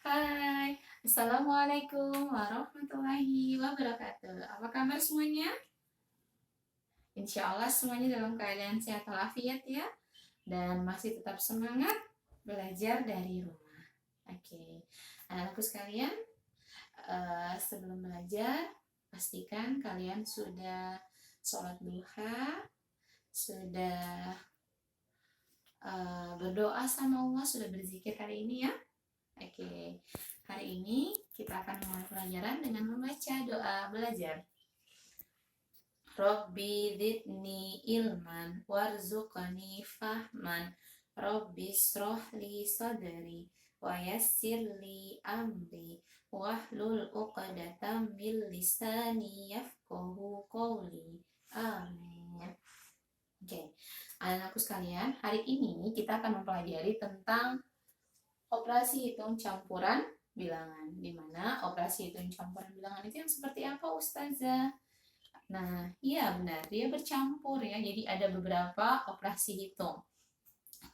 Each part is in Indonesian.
Hai, Assalamualaikum warahmatullahi wabarakatuh. Apa kabar semuanya? Insya Allah semuanya dalam keadaan sehat walafiat ya, dan masih tetap semangat belajar dari rumah. Oke, anak-anakku sekalian, sebelum belajar, pastikan kalian sudah sholat duha, sudah berdoa sama Allah, sudah berzikir hari ini ya. Oke, hari ini kita akan memulai pelajaran dengan membaca doa belajar. Robbi zidni ilman warzuqni fahman. Robbi srohli sadri wa yassirli amri wahlul uqdatam min lisani yafqahu qawli. Amin. Oke, anak-anakku sekalian, hari ini kita akan mempelajari tentang operasi hitung campuran bilangan. Di mana operasi hitung campuran bilangan itu yang seperti apa, Ustazah? Nah, iya benar, dia bercampur ya. Jadi ada beberapa operasi hitung.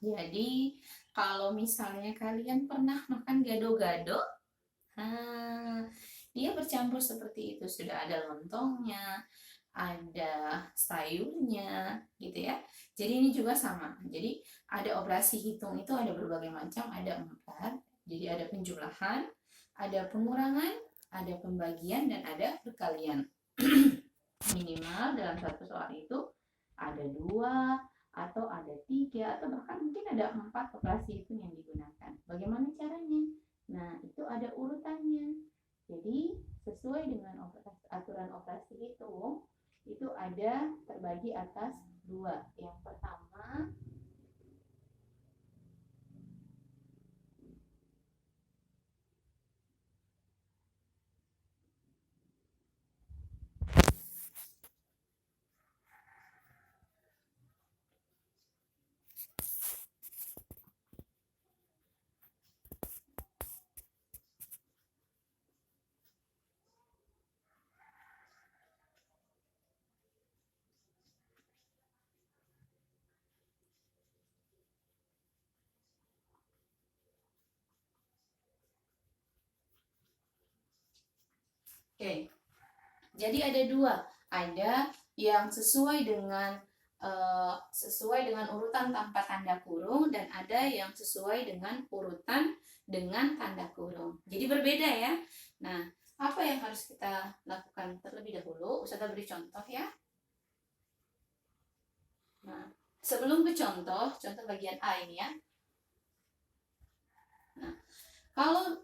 Jadi kalau misalnya kalian pernah makan gado-gado, dia bercampur seperti itu. Sudah ada lontongnya, ada sayurnya, gitu ya. Jadi ini juga sama. Jadi ada operasi hitung itu ada berbagai macam, ada 4. Jadi ada penjumlahan, ada pengurangan, ada pembagian, dan ada perkalian. Minimal dalam satu soal itu ada 2 atau ada 3 atau bahkan mungkin ada 4 operasi hitung yang digunakan. Bagaimana caranya? Nah, itu ada urutannya. Jadi sesuai dengan aturan operasi hitung itu ada terbagi atas 2. Yang pertama Oke, jadi ada 2. Ada yang sesuai dengan urutan tanpa tanda kurung, dan ada yang sesuai dengan urutan dengan tanda kurung. Jadi berbeda ya. Nah, apa yang harus kita lakukan terlebih dahulu? Ustazah beri contoh ya. Nah, sebelum ke contoh bagian A ini ya. Nah, kalau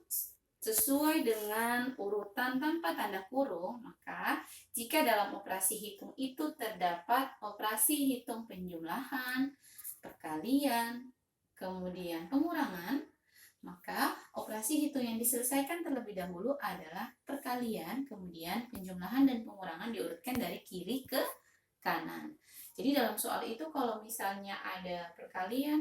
sesuai dengan urutan tanpa tanda kurung, maka jika dalam operasi hitung itu terdapat operasi hitung penjumlahan, perkalian, kemudian pengurangan, maka operasi hitung yang diselesaikan terlebih dahulu adalah perkalian, kemudian penjumlahan dan pengurangan diurutkan dari kiri ke kanan. Jadi dalam soal itu kalau misalnya ada perkalian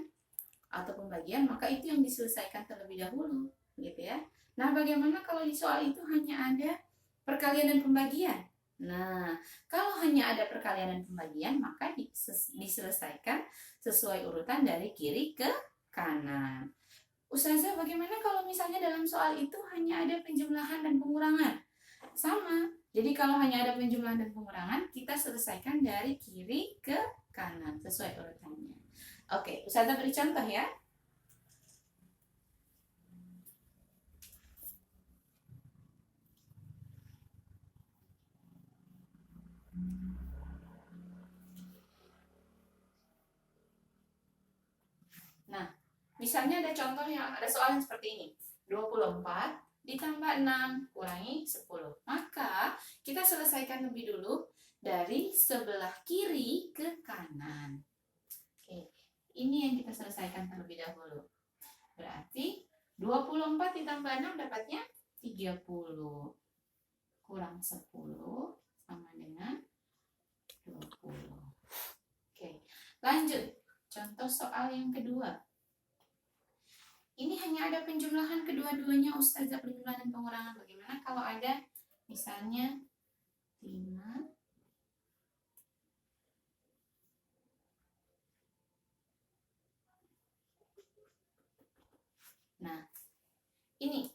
atau pembagian, maka itu yang diselesaikan terlebih dahulu, gitu ya. Nah, bagaimana kalau di soal itu hanya ada perkalian dan pembagian? Nah, kalau hanya ada perkalian dan pembagian, maka diselesaikan sesuai urutan dari kiri ke kanan. Ustazah, bagaimana kalau misalnya dalam soal itu hanya ada penjumlahan dan pengurangan? Sama. Jadi kalau hanya ada penjumlahan dan pengurangan, kita selesaikan dari kiri ke kanan sesuai urutannya. Oke, Ustazah beri contoh ya. Nah, misalnya ada contoh yang ada soal yang seperti ini. 24 ditambah 6 kurangi 10. Maka kita selesaikan lebih dulu dari sebelah kiri ke kanan. Oke, ini yang kita selesaikan terlebih dahulu. Berarti 24 ditambah 6 dapatnya 30. Kurang 10 sama dengan 20. Oke, lanjut. Contoh soal yang kedua. Ini hanya ada penjumlahan kedua-duanya, Ustazah, penjumlahan dan pengurangan. Bagaimana kalau ada misalnya 5 Nah, ini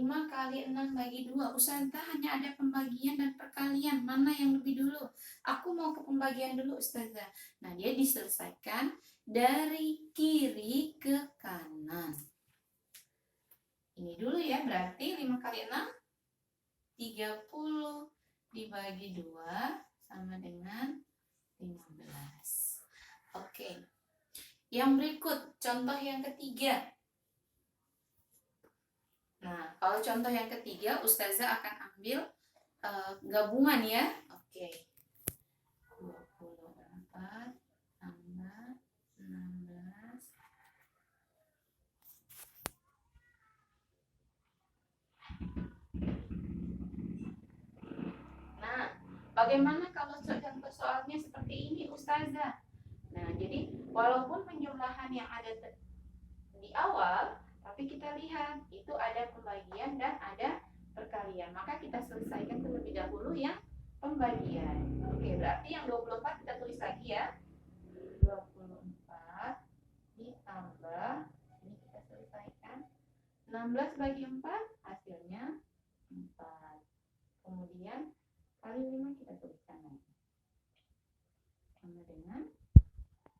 5 kali 6 bagi 2. Ustazah hanya ada pembagian dan perkalian. Mana yang lebih dulu? Aku mau ke pembagian dulu, Ustazah. Nah, dia diselesaikan dari kiri ke kanan. Ini dulu ya, berarti 5 kali 6, 30 dibagi 2 sama dengan 15. Oke. Yang berikut, contoh yang ketiga. Nah, kalau contoh yang ketiga, Ustazah akan ambil gabungan ya. Oke. 24 tambah 16. Nah, bagaimana kalau contoh soalnya seperti ini, Ustazah? Nah, jadi walaupun penjumlahan yang ada di awal, tapi kita lihat itu ada pembagian dan ada perkalian. Maka kita selesaikan terlebih dahulu yang pembagian. Oke, berarti yang 24 kita tulis lagi ya. 24 ditambah, ini kita selesaikan, 16 bagi 4 hasilnya 4. Kemudian kali 5 kita tuliskan lagi. Sama dengan,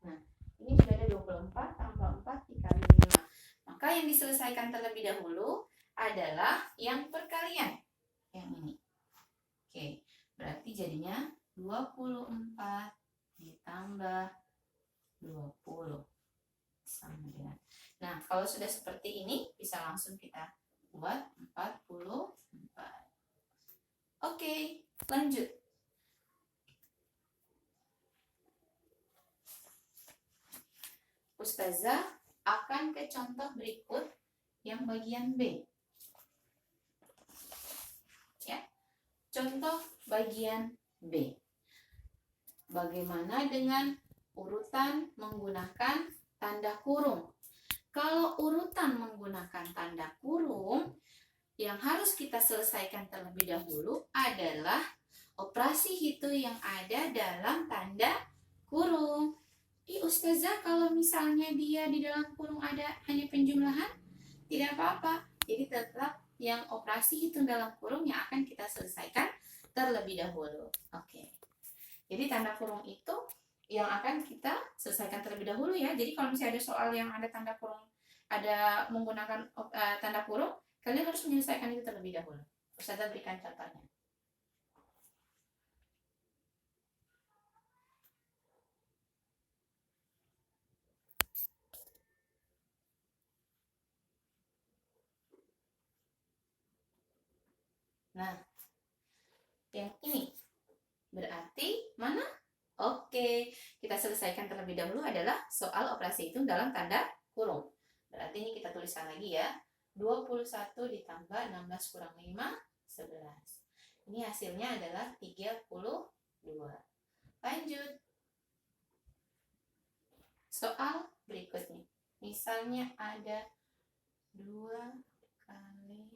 nah ini sudah ada 24 tambah 4 dikali 5. Maka yang diselesaikan terlebih dahulu adalah yang perkalian. Yang ini. Oke, berarti jadinya 24 ditambah 20 sama dengan. Nah, kalau sudah seperti ini bisa langsung kita buat 44. Oke, lanjut. Ustazah akan ke contoh berikut yang bagian B. Ya. Contoh bagian B. Bagaimana dengan urutan menggunakan tanda kurung? Kalau urutan menggunakan tanda kurung, yang harus kita selesaikan terlebih dahulu adalah operasi hitung yang ada dalam tanda kurung. Ustazah, kalau misalnya dia di dalam kurung ada hanya penjumlahan, tidak apa-apa. Jadi tetap yang operasi hitung dalam kurung yang akan kita selesaikan terlebih dahulu. Oke. Jadi tanda kurung itu yang akan kita selesaikan terlebih dahulu ya. Jadi kalau misalnya ada soal yang ada tanda kurung, ada menggunakan tanda kurung, kalian harus menyelesaikan itu terlebih dahulu. Ustazah berikan contohnya. Nah, yang ini berarti mana? Oke, kita selesaikan terlebih dahulu adalah soal operasi hitung dalam tanda kurung. Berarti ini kita tuliskan lagi ya. 21 ditambah 16 kurang 5, 11. Ini hasilnya adalah 32. Lanjut. Soal berikutnya. Misalnya ada 2 kali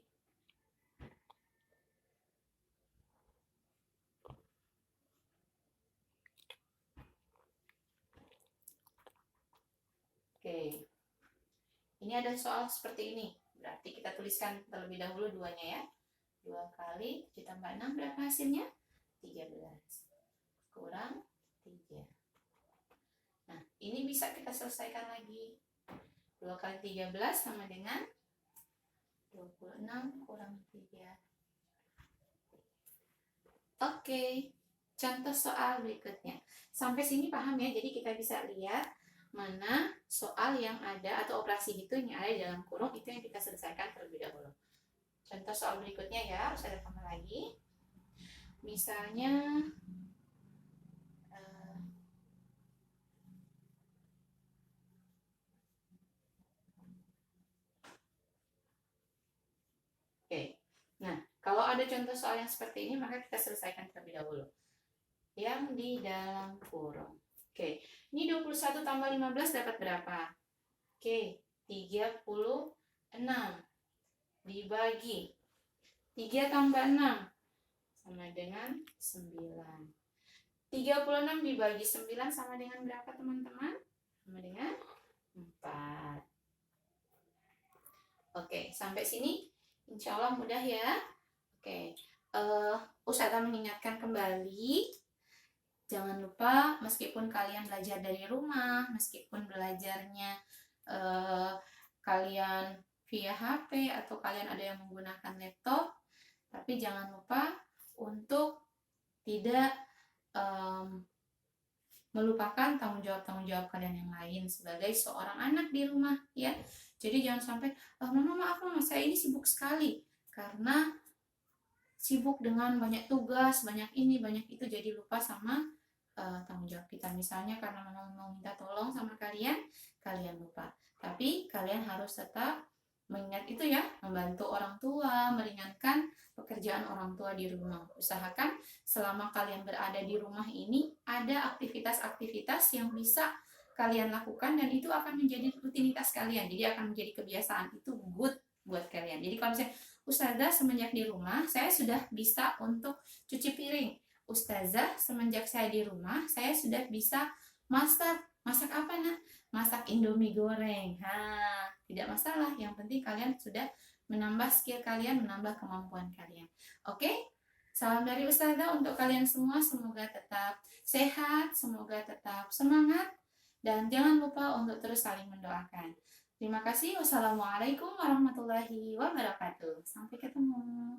Oke. Ini ada soal seperti ini. Berarti kita tuliskan terlebih dahulu duanya ya. 2 kali ditambah 6 berapa hasilnya? 13. Kurang 3. Nah, ini bisa kita selesaikan lagi. 2 kali 13 sama dengan 26 kurang 3. Oke. Contoh soal berikutnya. Sampai sini paham ya? Jadi kita bisa lihat mana soal yang ada atau operasi hitung yang ada di dalam kurung itu yang kita selesaikan terlebih dahulu. Contoh soal berikutnya ya, saya tambah lagi. Misalnya oke. Nah, kalau ada contoh soal yang seperti ini maka kita selesaikan terlebih dahulu. Yang di dalam kurung. Oke, ini 21 tambah 15 dapat berapa? Oke, 36 dibagi 3 tambah 6 sama dengan 9. 36 dibagi 9 sama dengan berapa teman-teman? Sama dengan 4. Oke, sampai sini Insya Allah mudah ya. Oke, Ustazah mengingatkan kembali, jangan lupa meskipun kalian belajar dari rumah, meskipun belajarnya eh, kalian via HP atau kalian ada yang menggunakan laptop, tapi jangan lupa untuk tidak em, melupakan tanggung jawab kalian yang lain sebagai seorang anak di rumah ya. Jadi jangan sampai, mama maaf mama saya ini sibuk sekali karena sibuk dengan banyak tugas, banyak ini, banyak itu, jadi lupa sama tanggung jawab kita. Misalnya karena mama mau minta tolong sama kalian, kalian lupa. Tapi kalian harus tetap mengingat itu ya, membantu orang tua, meringankan pekerjaan orang tua di rumah. Usahakan selama kalian berada di rumah ini ada aktivitas-aktivitas yang bisa kalian lakukan dan itu akan menjadi rutinitas kalian. Jadi akan menjadi kebiasaan. Itu good buat kalian. Jadi kalau misalnya Ustazah semenjak di rumah saya sudah bisa untuk cuci piring. Ustazah semenjak saya di rumah saya sudah bisa masak. Masak apa nak? Masak Indomie goreng. Tidak masalah. Yang penting kalian sudah menambah skill kalian, menambah kemampuan kalian. Oke? Salam dari Ustazah untuk kalian semua. Semoga tetap sehat, semoga tetap semangat, dan jangan lupa untuk terus saling mendoakan. Terima kasih. Wassalamualaikum warahmatullahi wabarakatuh. Sampai ketemu.